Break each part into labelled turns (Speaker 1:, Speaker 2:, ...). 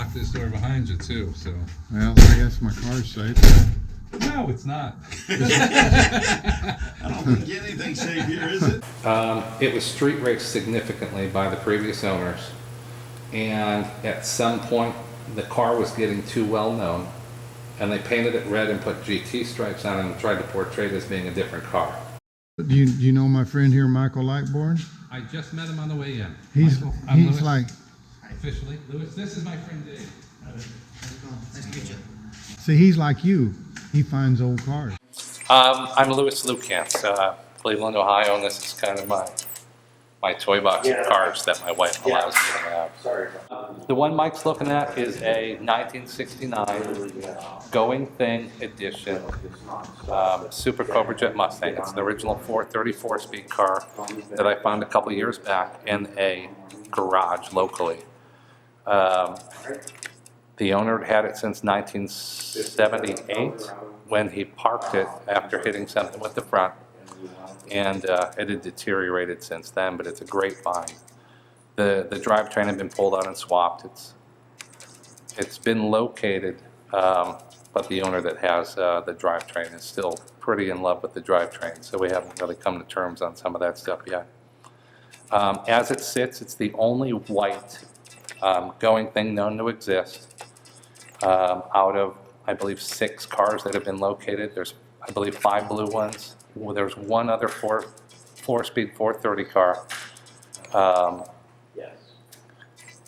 Speaker 1: lock this door behind you too, so.
Speaker 2: Well, I guess my car's safe.
Speaker 1: No, it's not.
Speaker 3: I don't think anything's safe here, is it?
Speaker 4: It was street raced significantly by the previous owners, and at some point the car was getting too well known, and they painted it red and put GT stripes on it and tried to portray it as being a different car.
Speaker 2: Do you know my friend here, Michael Lightbourne?
Speaker 1: I just met him on the way in.
Speaker 2: He's
Speaker 1: Michael, I'm Louis.
Speaker 2: like,
Speaker 1: Officially, Louis, this is my friend Dave.
Speaker 5: Nice to meet you.
Speaker 2: see, he's like you. He finds old cars.
Speaker 4: I'm Louis Lucas, Cleveland, Ohio, and this is kind of my toy box of cars that my wife allows me to have.
Speaker 5: Sorry.
Speaker 4: The one Mike's looking at is a 1969 Going Thing Edition Super Cobra Jet Mustang. It's an original 434 speed car that I found a couple years back in a garage locally. The owner had it since 1978 when he parked it after hitting something with the front, and it had deteriorated since then, but it's a great find. The drivetrain had been pulled out and swapped. It's been located, but the owner that has the drivetrain is still pretty in love with the drivetrain, so we haven't really come to terms on some of that stuff yet. As it sits, it's the only white Going Thing known to exist out of, I believe, 6 cars that have been located. There's, I believe, 5 blue ones. Well, there's one other four-speed 430 car.
Speaker 5: Yes.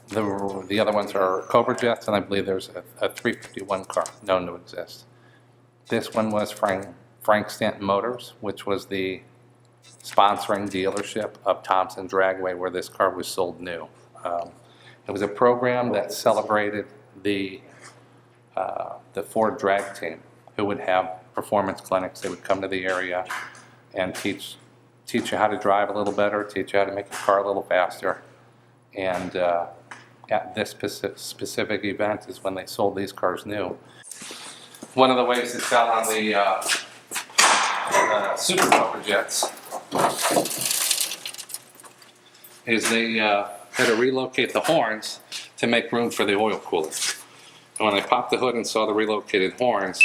Speaker 4: The other ones are Cobra Jets, and I believe there's a 351 car known to exist. This one was Frank Stanton Motors, which was the sponsoring dealership of Thompson Dragway, where this car was sold new. It was a program that celebrated the Ford drag team, who would have performance clinics. They would come to the area and teach you how to drive a little better, teach you how to make your car a little faster. And at this specific event is when they sold these cars new. One of the ways to sell on the Super Cobra Jets is they had to relocate the horns to make room for the oil cooler. And when I popped the hood and saw the relocated horns,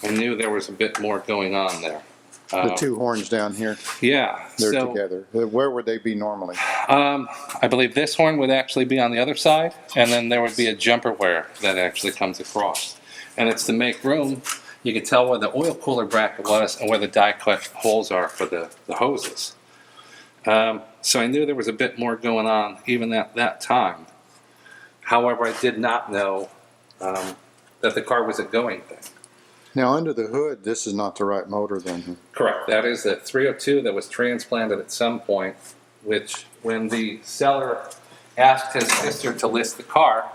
Speaker 4: I knew there was a bit more going on there.
Speaker 6: The 2 horns down here,
Speaker 4: Yeah.
Speaker 6: they're
Speaker 4: so,
Speaker 6: together. Where would they be normally?
Speaker 4: I believe this horn would actually be on the other side, and then there would be a jumper wear that actually comes across. And it's to make room. You can tell where the oil cooler bracket was and where the die cut holes are for the hoses. So I knew there was a bit more going on even at that time. However, I did not know that the car was a Going Thing.
Speaker 6: Now, under the hood, this is not the right motor then.
Speaker 4: Correct. That is the 302 that was transplanted at some point, which when the seller asked his sister to list the car,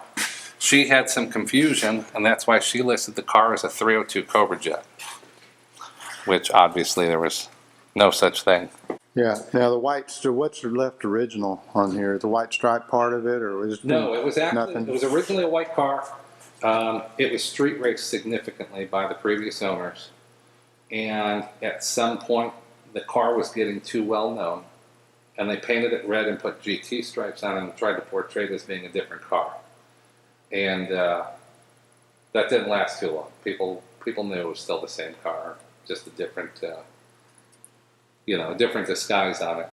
Speaker 4: she had some confusion, and that's why she listed the car as a 302 Cobra Jet, which obviously there was no such thing.
Speaker 6: Yeah. Now, the white, so what's left original on here? The white stripe part of it, or was it?
Speaker 4: No, it was actually,
Speaker 6: nothing?
Speaker 4: it was originally a white car. It was street raced significantly by the previous owners, and at some point the car was getting too well known, and they painted it red and put GT stripes on it and tried to portray it as being a different car. And that didn't last too long. People knew it was still the same car, just a different, a different disguise on it.